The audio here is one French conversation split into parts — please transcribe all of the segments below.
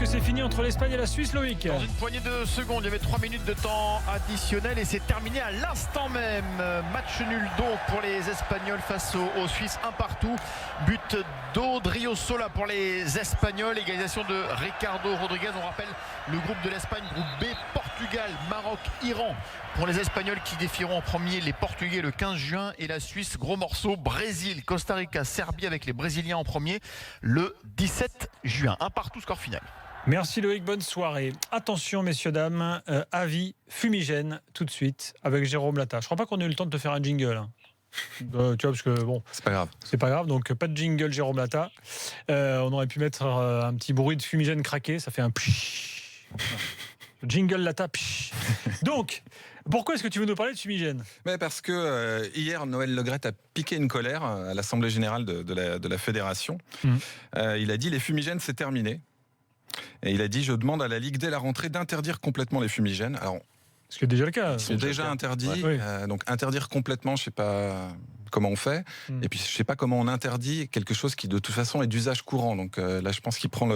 c'est fini entre l'Espagne et la Suisse, Loïc? Dans une poignée de secondes, il y avait 3 minutes de temps additionnel et c'est terminé à l'instant même. Match nul donc pour les Espagnols face aux Suisses, un partout. But d'Odriozola pour les Espagnols, égalisation de Ricardo Rodriguez. On rappelle le groupe de l'Espagne, groupe B, Portugal, Maroc, Iran. Pour les Espagnols qui défieront en premier les Portugais le 15 juin et la Suisse, gros morceau, Brésil, Costa Rica, Serbie avec les Brésiliens en premier le 17 juin. Un partout, score final. Merci Loïc, bonne soirée. Attention messieurs, dames, avis fumigène tout de suite avec Jérôme Lata. Je crois pas qu'on ait eu le temps de te faire un jingle. Hein. Tu vois, parce que bon, c'est pas grave. C'est pas grave, donc pas de jingle Jérôme Lata. On aurait pu mettre un petit bruit de fumigène craqué, ça fait un pshhh. Jingle Lata. Pshhh. Donc, pourquoi est-ce que tu veux nous parler de fumigène ? Mais parce que hier, Noël Le Graët a piqué une colère à l'Assemblée Générale de la Fédération. Il a dit les fumigènes, c'est terminé. Et il a dit, je demande à la Ligue dès la rentrée d'interdire complètement les fumigènes. Alors, ce qui est déjà le cas. Ils sont déjà interdits. Ouais. Donc interdire complètement, je ne sais pas comment on fait. Et puis je ne sais pas comment on interdit quelque chose qui de toute façon est d'usage courant. Donc là, je pense qu'il prend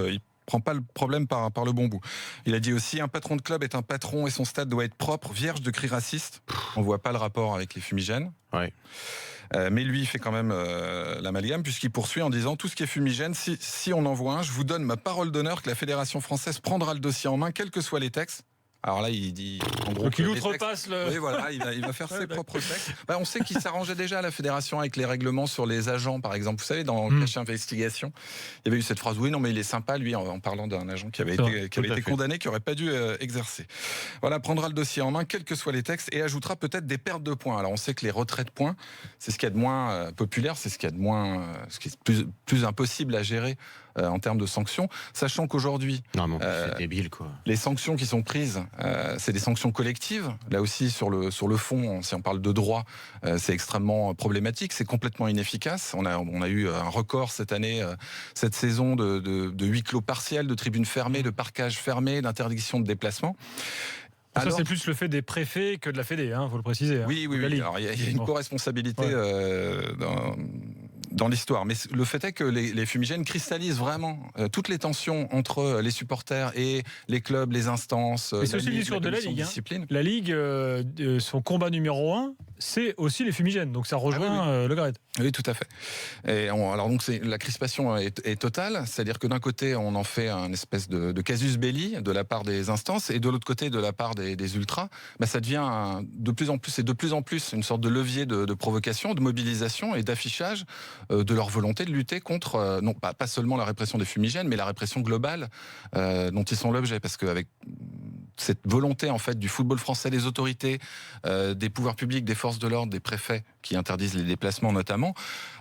pas le problème par le bon bout. Il a dit aussi, un patron de club est un patron et son stade doit être propre, vierge de cris racistes. On ne voit pas le rapport avec les fumigènes. Ouais. Mais lui, il fait quand même l'amalgame, puisqu'il poursuit en disant, tout ce qui est fumigène, si on en voit un, je vous donne ma parole d'honneur que la Fédération française prendra le dossier en main, quels que soient les textes. Alors là, il dit, en gros, donc il outrepasse le... Oui, voilà, il va faire ses propres textes. On sait qu'il s'arrangeait déjà à la fédération avec les règlements sur les agents, par exemple. Vous savez, dans Cache Investigation, il y avait eu cette phrase, oui, non, mais il est sympa, lui, en parlant d'un agent qui avait été condamné, qui n'aurait pas dû exercer. Voilà, prendra le dossier en main, quels que soient les textes, et ajoutera peut-être des pertes de points. Alors on sait que les retraits de points, c'est ce qu'il y a de moins populaire, c'est ce qu'il y a de moins, ce qui est plus impossible à gérer en termes de sanctions, sachant qu'aujourd'hui, c'est débile, quoi. Les sanctions qui sont prises, c'est des sanctions collectives. Là aussi, sur le fond, si on parle de droit, c'est extrêmement problématique. C'est complètement inefficace. On a eu un record cette année, cette saison de huis clos partiels, de tribunes fermées, de parquages fermés, d'interdiction de déplacement. Ça, c'est plus le fait des préfets que de la Fédé, faut le préciser. Oui. Alors, il y a une co-responsabilité dans l'histoire. Mais le fait est que les fumigènes cristallisent vraiment toutes les tensions entre les supporters et les clubs, les instances. Et c'est aussi le discours de la Ligue. La Ligue, son combat numéro 1, c'est aussi les fumigènes. Donc ça rejoint Le Graët. Oui, tout à fait. Et alors donc la crispation est totale, c'est-à-dire que d'un côté on en fait un espèce de casus belli de la part des instances, et de l'autre côté de la part des ultras, ça devient de plus en plus une sorte de levier de provocation, de mobilisation et d'affichage de leur volonté de lutter contre non pas seulement la répression des fumigènes, mais la répression globale dont ils sont l'objet, parce qu'avec cette volonté en fait du football français, des autorités, des pouvoirs publics, des forces de l'ordre, des préfets qui interdisent les déplacements notamment,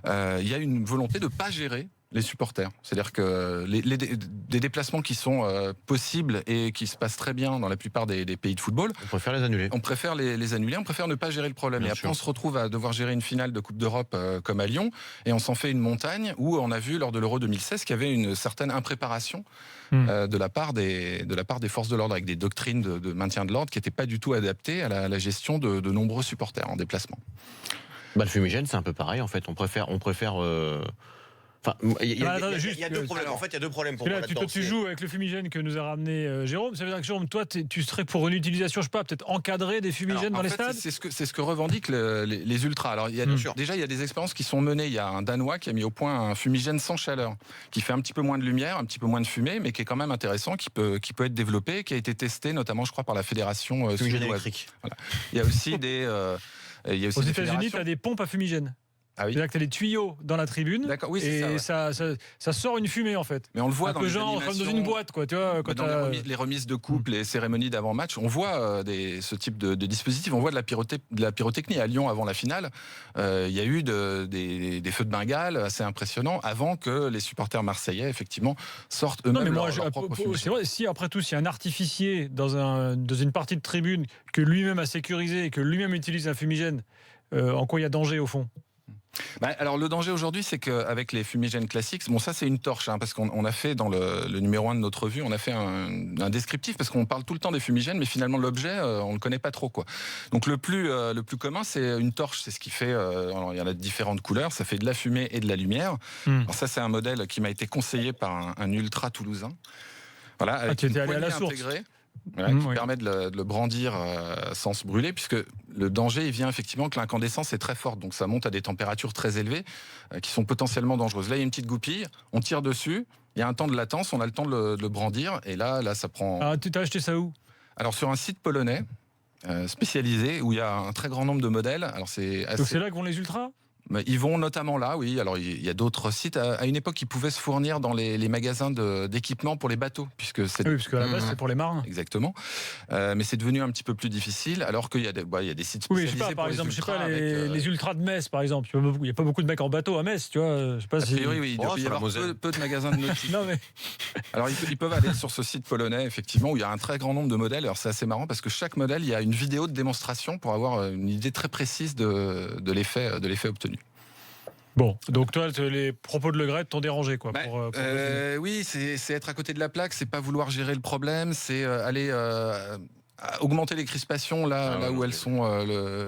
il y a une volonté de ne pas gérer les supporters. C'est-à-dire que des déplacements qui sont possibles et qui se passent très bien dans la plupart des pays de football, on préfère les annuler. On préfère les annuler, on préfère ne pas gérer le problème. Bien et après, on se retrouve à devoir gérer une finale de Coupe d'Europe comme à Lyon, et on s'en fait une montagne où on a vu lors de l'Euro 2016 qu'il y avait une certaine impréparation de la part des forces de l'ordre, avec des doctrines de maintien de l'ordre qui n'étaient pas du tout adaptées à la gestion de nombreux supporters en déplacement. Le fumigène, c'est un peu pareil en fait. On préfère. Enfin, il y a deux problèmes. En fait, il y a deux problèmes pour moi là-dedans. Tu joues avec le fumigène que nous a ramené Jérôme. Ça veut dire que Jérôme, toi, tu serais pour une utilisation, je sais pas, peut-être encadrée des fumigènes dans les stades. C'est ce que revendiquent les ultras. Alors, déjà, il y a des expériences qui sont menées. Il y a un Danois qui a mis au point un fumigène sans chaleur, qui fait un petit peu moins de lumière, un petit peu moins de fumée, mais qui est quand même intéressant, qui peut être développé, qui a été testé, notamment, je crois, par la fédération fumigène électrique. Voilà. Il y a aussi aux États-Unis, tu as des pompes à fumigène. Ah oui. C'est-à-dire que tu as les tuyaux dans la tribune, et ça sort une fumée en fait. Mais on le voit un dans peu les genre comme dans une boîte, quoi. Tu vois, quand dans les remises de coupe, les cérémonies d'avant-match, on voit ce type de dispositif. On voit de la pyrotechnie. À Lyon, avant la finale, il y a eu des feux de Bengale assez impressionnants avant que les supporters marseillais effectivement sortent eux-mêmes leur propre fumée. C'est vrai, si après tout, s'il y a un artificier dans une partie de tribune que lui-même a sécurisé et que lui-même utilise un fumigène, en quoi il y a danger au fond? Alors le danger aujourd'hui, c'est qu'avec les fumigènes classiques, ça c'est une torche, parce qu'on a fait dans le numéro 1 de notre revue, on a fait un descriptif, parce qu'on parle tout le temps des fumigènes, mais finalement l'objet, on le connaît pas trop, quoi. Donc le plus commun, c'est une torche. C'est ce qui fait, alors, il y en a de différentes couleurs, ça fait de la fumée et de la lumière. Alors ça, c'est un modèle qui m'a été conseillé par un ultra toulousain. Voilà, tu étais allé à la source. Intégré, qui permet de le brandir sans se brûler, puisque le danger il vient effectivement que l'incandescence est très forte, donc ça monte à des températures très élevées qui sont potentiellement dangereuses. Là, il y a une petite goupille, on tire dessus, il y a un temps de latence, on a le temps de le brandir, et là ça prend... Ah, tu t'as acheté ça où ? Alors sur un site polonais spécialisé, où il y a un très grand nombre de modèles. Alors c'est assez... Donc c'est là que vont les ultras ? Ils vont notamment là, oui. Alors il y a d'autres sites. À une époque, ils pouvaient se fournir dans les magasins d'équipement pour les bateaux, puisque c'est... Oui, parce qu'à la base, c'est pour les marins. Exactement. Mais c'est devenu un petit peu plus difficile, alors qu'il y a des sites spécialisés. Oui, je sais pas, par exemple, les ultras de Metz, par exemple. Il n'y a pas beaucoup de mecs en bateau à Metz, tu vois. Je sais pas a priori, oui, il doit y avoir peu de magasins de nautique. Non, mais... Alors ils peuvent aller sur ce site polonais, effectivement, où il y a un très grand nombre de modèles. Alors c'est assez marrant parce que chaque modèle, il y a une vidéo de démonstration pour avoir une idée très précise de l'effet obtenu. Bon, donc toi, les propos de Le Graët t'ont dérangé, quoi. Oui, c'est être à côté de la plaque, c'est pas vouloir gérer le problème, c'est aller augmenter les crispations là où elles sont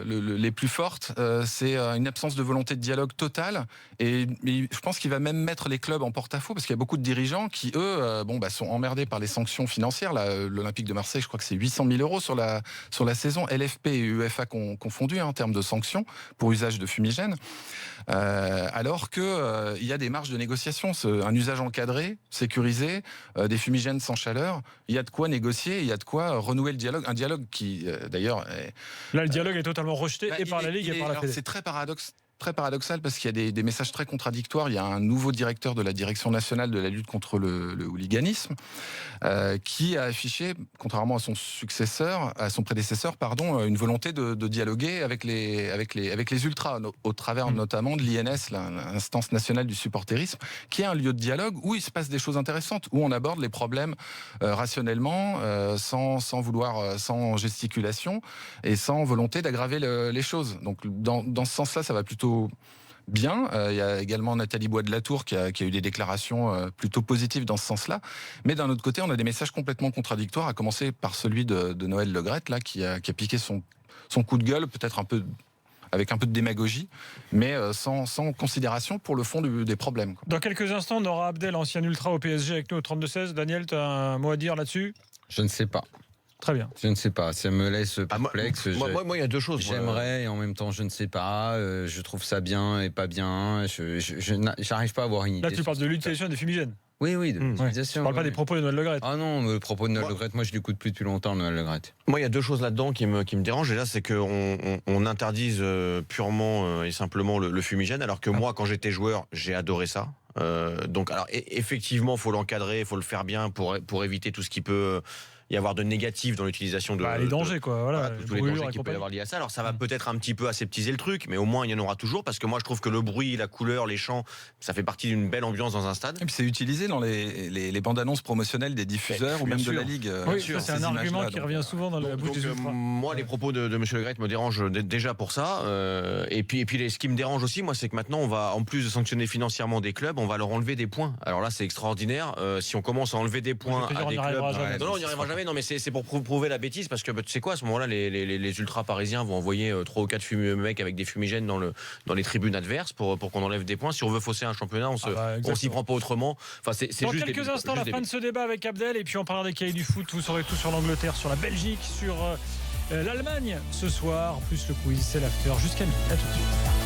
les plus fortes. C'est une absence de volonté de dialogue totale, et je pense qu'il va même mettre les clubs en porte-à-faux, parce qu'il y a beaucoup de dirigeants qui, eux, sont emmerdés par les sanctions financières. Là, l'Olympique de Marseille, je crois que c'est 800 000 € sur la saison, LFP et UEFA confondus, en termes de sanctions pour usage de fumigène. Alors que il y a des marges de négociation, un usage encadré, sécurisé, des fumigènes sans chaleur, il y a de quoi négocier, il y a de quoi renouer le dialogue, un dialogue qui d'ailleurs là le dialogue est totalement rejeté et par la Ligue et par la Fédé. C'est très paradoxal parce qu'il y a des messages très contradictoires. Il y a un nouveau directeur de la Direction nationale de la lutte contre le hooliganisme qui a affiché, contrairement à son prédécesseur, une volonté de dialoguer avec les ultras, au travers notamment de l'INS, l'instance nationale du supporterisme, qui est un lieu de dialogue où il se passe des choses intéressantes, où on aborde les problèmes rationnellement, sans gesticulation et sans volonté d'aggraver les choses. Donc dans ce sens-là, ça va plutôt bien. Il y a également Nathalie Bois de la Tour qui a eu des déclarations plutôt positives dans ce sens-là. Mais d'un autre côté, on a des messages complètement contradictoires, à commencer par celui de Noël Le Graët, là, qui a piqué son coup de gueule, peut-être avec un peu de démagogie, mais sans considération pour le fond des problèmes. Dans quelques instants, on aura Abdel, ancien ultra au PSG, avec nous au 32-16. Daniel, tu as un mot à dire là-dessus ? Je ne sais pas. Très bien. Je ne sais pas, ça me laisse perplexe. Moi, il y a deux choses. J'aimerais et en même temps, je ne sais pas. Je trouve ça bien et pas bien. Je n'arrive pas à avoir une idée. Là, tu parles de l'utilisation des fumigènes. Oui, de l'utilisation. Tu parles pas des propos de Noël Le Graët. Ah non, le propos de Noël Le Graët, moi je l'écoute plus depuis longtemps, Noël Le Graët. Moi, il y a deux choses là-dedans qui me dérangent. Et là, c'est qu'on interdise purement et simplement le fumigène, alors que moi, quand j'étais joueur, j'ai adoré ça. Donc, alors, effectivement, il faut l'encadrer, il faut le faire bien pour éviter tout ce qui peut y avoir de négatif dans l'utilisation de les dangers, quoi. Voilà, tous les dangers qu'il peut y avoir liés à ça. Alors ça va peut-être un petit peu aseptiser le truc, mais au moins il y en aura toujours, parce que moi je trouve que le bruit, la couleur, les chants, ça fait partie d'une belle ambiance dans un stade. Et puis c'est utilisé dans les bandes annonces promotionnelles des diffuseurs ou même de la Ligue. Oui, c'est un argument qui revient souvent dans la bouche des ultras. Moi, les propos de M. Le Graët me dérangent déjà pour ça. Et puis ce qui me dérange aussi, moi, c'est que maintenant on va, en plus de sanctionner financièrement des clubs, on va leur enlever des points. Alors là, c'est extraordinaire. Si on commence à enlever des points à des clubs, on n'y arrivera jamais. Non, mais c'est pour prouver la bêtise, parce que tu sais quoi, à ce moment-là, les ultras parisiens vont envoyer 3 ou 4 mecs avec des fumigènes dans les tribunes adverses pour qu'on enlève des points. Si on veut fausser un championnat, on s'y prend pas autrement. Enfin, c'est dans juste quelques instants, la fin de ce débat avec Abdel, et puis on parlera des cahiers du foot. Vous saurez tout sur l'Angleterre, sur la Belgique, sur l'Allemagne ce soir, plus le quiz, c'est l'after jusqu'à midi. À tout de suite.